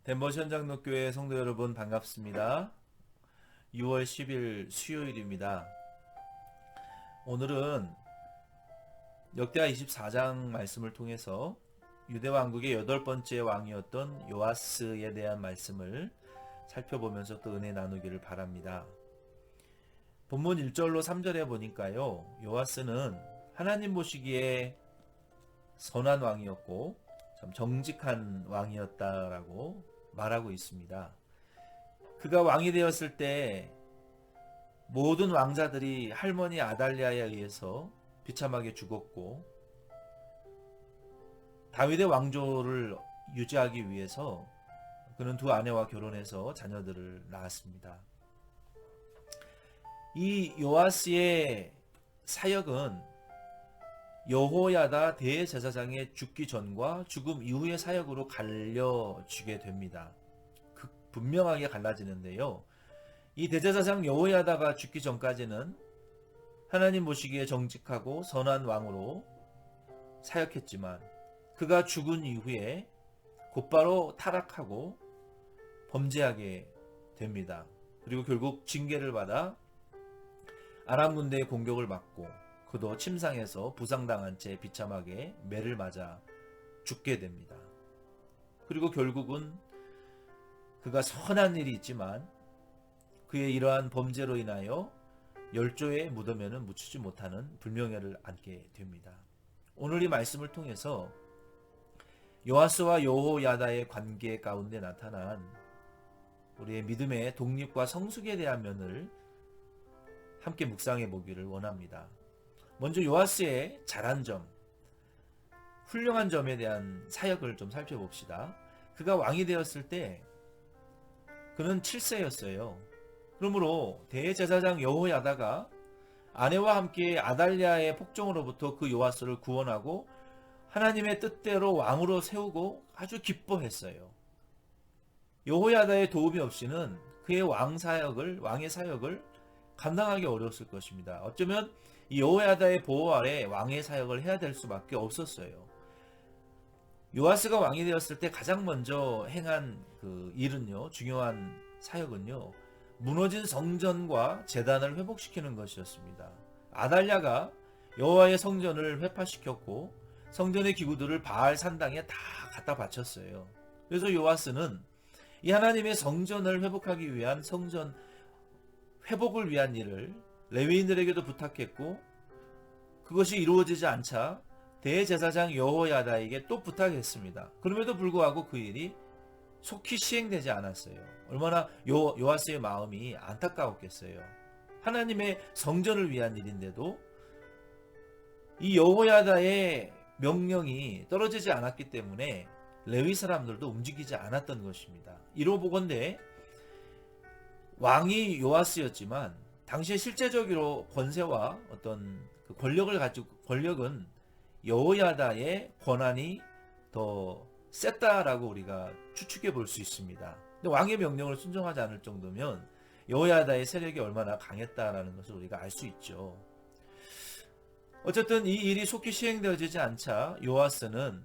덴버시 현장로교회 성도 여러분 반갑습니다. 6월 10일 수요일입니다. 오늘은 역대하 24장 말씀을 통해서 유대 왕국의 8번째 왕이었던 요아스에 대한 말씀을 살펴보면서 또 은혜 나누기를 바랍니다. 본문 1절로 3절에 보니까요, 요아스는 하나님 보시기에 선한 왕이었고 참 정직한 왕이었다라고 말하고 있습니다. 그가 왕이 되었을 때 모든 왕자들이 할머니 아달랴에 의해서 비참하게 죽었고, 다윗의 왕조를 유지하기 위해서 그는 두 아내와 결혼해서 자녀들을 낳았습니다. 이 요아스의 사역은 여호야다 대제사장의 죽기 전과 죽음 이후의 사역으로 갈려지게 됩니다. 분명하게 갈라지는데요. 이 대제사장 여호야다가 죽기 전까지는 하나님 보시기에 정직하고 선한 왕으로 사역했지만, 그가 죽은 이후에 곧바로 타락하고 범죄하게 됩니다. 그리고 결국 징계를 받아 아람 군대의 공격을 받고 그도 침상에서 부상당한 채 비참하게 매를 맞아 죽게 됩니다. 그리고 결국은 그가 선한 일이 있지만 그의 이러한 범죄로 인하여 열조의 무덤에는 묻히지 못하는 불명예를 안게 됩니다. 오늘 이 말씀을 통해서 요아스와 여호야다의 관계 가운데 나타난 우리의 믿음의 독립과 성숙에 대한 면을 함께 묵상해 보기를 원합니다. 먼저 요아스의 잘한 점, 훌륭한 점에 대한 사역을 좀 살펴봅시다. 그가 왕이 되었을 때 그는 7세였어요. 그러므로 대제사장 여호야다가 아내와 함께 아달랴의 폭정으로부터 그 요아스를 구원하고 하나님의 뜻대로 왕으로 세우고 아주 기뻐했어요. 여호야다의 도움이 없이는 그의 왕의 사역을 감당하기 어려웠을 것입니다. 어쩌면 이 여호야다의 보호 아래 왕의 사역을 해야 될 수밖에 없었어요. 요아스가 왕이 되었을 때 가장 먼저 행한 그 일은요, 중요한 사역은요, 무너진 성전과 제단을 회복시키는 것이었습니다. 아달랴가 여호와의 성전을 회파시켰고 성전의 기구들을 바알 산당에 다 갖다 바쳤어요. 그래서 요아스는 이 하나님의 성전을 회복하기 위한 성전 회복을 위한 일을 레위인들에게도 부탁했고, 그것이 이루어지지 않자 대제사장 여호야다에게 또 부탁했습니다. 그럼에도 불구하고 그 일이 속히 시행되지 않았어요. 얼마나 요아스의 마음이 안타까웠겠어요. 하나님의 성전을 위한 일인데도 이 여호야다의 명령이 떨어지지 않았기 때문에 레위 사람들도 움직이지 않았던 것입니다. 이로 보건대 왕이 요아스였지만 당시에 실제적으로 권세와 어떤 그 권력은 여호야다의 권한이 더 셌다라고 우리가 추측해 볼 수 있습니다. 근데 왕의 명령을 순종하지 않을 정도면 여호야다의 세력이 얼마나 강했다라는 것을 우리가 알 수 있죠. 어쨌든 이 일이 속히 시행되어지지 않자 요아스는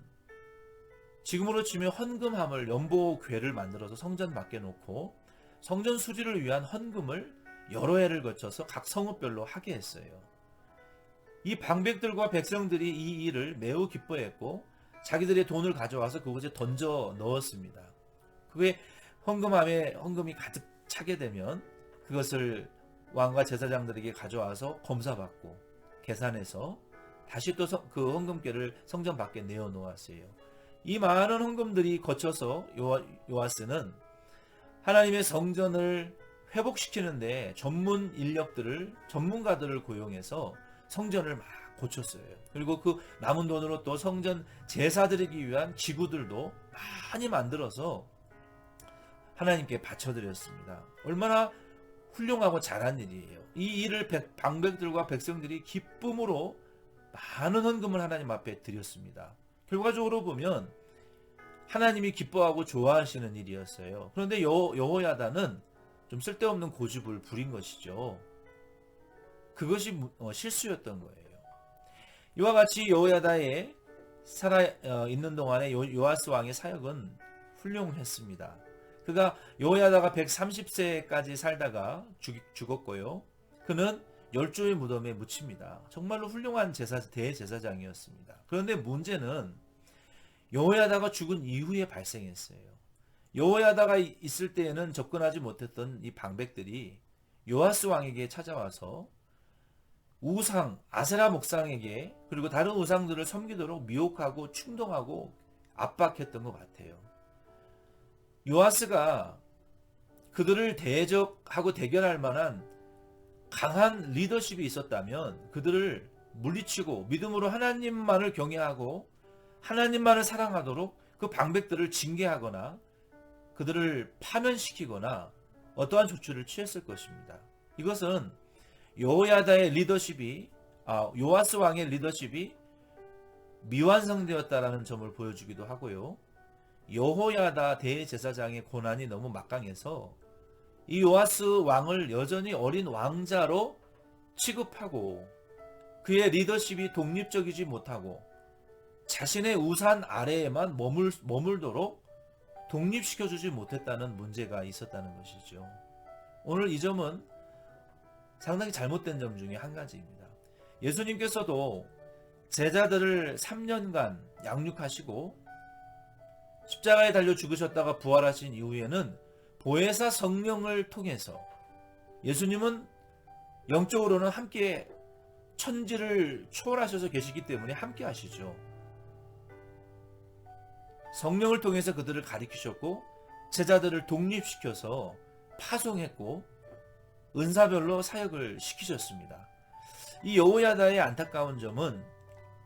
지금으로 치면 헌금함을 연보궤를 만들어서 성전 밖에 놓고 성전 수리를 위한 헌금을 여러 해를 거쳐서 각 성읍별로 하게 했어요. 이 방백들과 백성들이 이 일을 매우 기뻐했고 자기들의 돈을 가져와서 그곳에 던져 넣었습니다. 그게 헌금함에 헌금이 가득 차게 되면 그것을 왕과 제사장들에게 가져와서 검사받고 계산해서 다시 또 그 헌금궤를 성전 밖에 내어 놓았어요. 이 많은 헌금들이 거쳐서 요아스는 하나님의 성전을 회복시키는데 전문가들을 고용해서 성전을 막 고쳤어요. 그리고 그 남은 돈으로 또 성전 제사 드리기 위한 기구들도 많이 만들어서 하나님께 바쳐드렸습니다. 얼마나 훌륭하고 잘한 일이에요. 이 일을 방백들과 백성들이 기쁨으로 많은 헌금을 하나님 앞에 드렸습니다. 결과적으로 보면 하나님이 기뻐하고 좋아하시는 일이었어요. 그런데 여호야다는 좀 쓸데없는 고집을 부린 것이죠. 그것이 실수였던 거예요. 이와 같이 여호야다의 살아 있는 동안에 요아스 왕의 사역은 훌륭했습니다. 그가 여호야다가 130세까지 살다가 죽었고요. 그는 열조의 무덤에 묻힙니다. 정말로 훌륭한 대제사장이었습니다. 그런데 문제는 여호야다가 죽은 이후에 발생했어요. 여호야다가 있을 때에는 접근하지 못했던 이 방백들이 요아스 왕에게 찾아와서 우상, 아세라 목상에게 그리고 다른 우상들을 섬기도록 미혹하고 충동하고 압박했던 것 같아요. 요아스가 그들을 대적하고 대결할 만한 강한 리더십이 있었다면 그들을 물리치고 믿음으로 하나님만을 경외하고 하나님만을 사랑하도록 그 방백들을 징계하거나 그들을 파면시키거나 어떠한 조치를 취했을 것입니다. 이것은 여호야다의 리더십이 요아스 왕의 리더십이 미완성되었다라는 점을 보여주기도 하고요. 여호야다 대제사장의 고난이 너무 막강해서 이 요아스 왕을 여전히 어린 왕자로 취급하고 그의 리더십이 독립적이지 못하고 자신의 우산 아래에만 머물도록 독립시켜주지 못했다는 문제가 있었다는 것이죠. 오늘 이 점은 상당히 잘못된 점 중에 한 가지입니다. 예수님께서도 제자들을 3년간 양육하시고 십자가에 달려 죽으셨다가 부활하신 이후에는 보혜사 성령을 통해서 예수님은 영적으로는 함께 천지를 초월하셔서 계시기 때문에 함께 하시죠. 성령을 통해서 그들을 가리키셨고 제자들을 독립시켜서 파송했고 은사별로 사역을 시키셨습니다. 이 여호야다의 안타까운 점은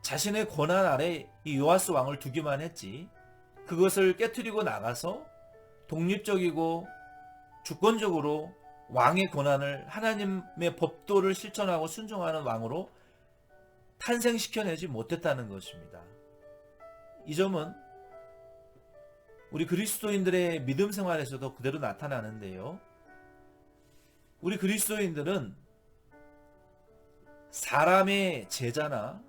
자신의 권한 아래 이 요아스 왕을 두기만 했지 그것을 깨트리고 나가서 독립적이고 주권적으로 왕의 권한을 하나님의 법도를 실천하고 순종하는 왕으로 탄생시켜내지 못했다는 것입니다. 이 점은 우리 그리스도인들의 믿음 생활에서도 그대로 나타나는데요. 우리 그리스도인들은 사람의 제자나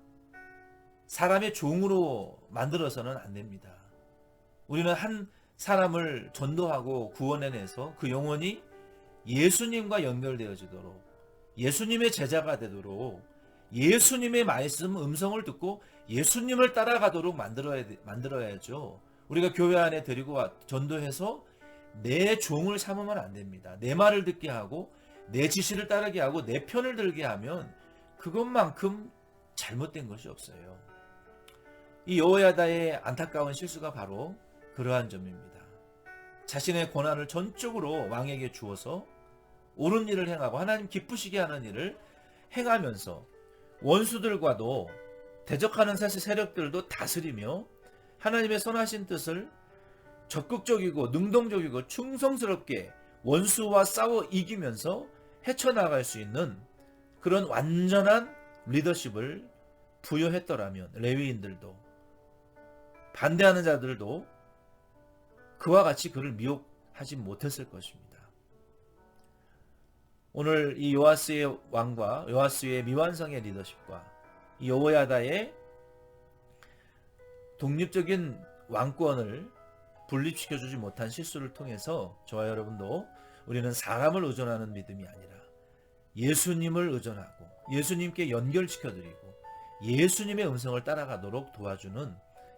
사람의 종으로 만들어서는 안 됩니다. 우리는 한 사람을 전도하고 구원해내서 그 영혼이 예수님과 연결되어지도록 예수님의 제자가 되도록 예수님의 말씀 음성을 듣고 예수님을 따라가도록 만들어야죠. 우리가 교회 안에 데리고 전도해서 내 종을 삼으면 안 됩니다. 내 말을 듣게 하고 내 지시를 따르게 하고 내 편을 들게 하면 그것만큼 잘못된 것이 없어요. 이 여호야다의 안타까운 실수가 바로 그러한 점입니다. 자신의 권한을 전적으로 왕에게 주어서 옳은 일을 행하고 하나님 기쁘시게 하는 일을 행하면서 원수들과도 대적하는 세력들도 다스리며 하나님의 선하신 뜻을 적극적이고 능동적이고 충성스럽게 원수와 싸워 이기면서 헤쳐나갈 수 있는 그런 완전한 리더십을 부여했더라면 레위인들도 반대하는 자들도 그와 같이 그를 미혹하지 못했을 것입니다. 오늘 이 요아스의 왕과 요아스의 미완성의 리더십과 이 여호야다의 독립적인 왕권을 분립시켜주지 못한 실수를 통해서 저와 여러분도 우리는 사람을 의존하는 믿음이 아니라 예수님을 의존하고 예수님께 연결시켜드리고 예수님의 음성을 따라가도록 도와주는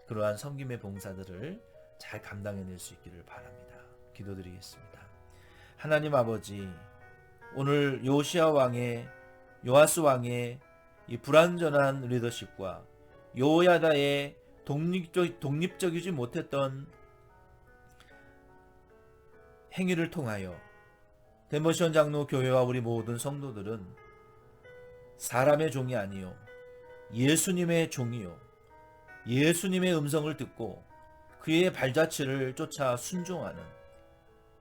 그러한 섬김의 봉사들을 잘 감당해낼 수 있기를 바랍니다. 기도드리겠습니다. 하나님 아버지, 오늘 요시야 왕의 요아스 왕의 이 불완전한 리더십과 여호야다의 독립적이지 못했던 행위를 통하여 데모시온 장로 교회와 우리 모든 성도들은 사람의 종이 아니요 예수님의 종이요 예수님의 음성을 듣고 그의 발자취를 쫓아 순종하는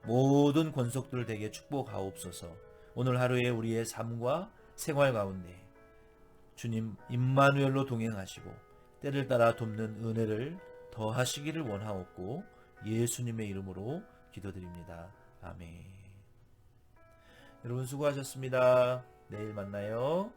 모든 권속들 되게 축복하옵소서. 오늘 하루에 우리의 삶과 생활 가운데 주님 임마누엘로 동행하시고 때를 따라 돕는 은혜를 더하시기를 원하옵고 예수님의 이름으로 기도드립니다. 아멘. 여러분 수고하셨습니다. 내일 만나요.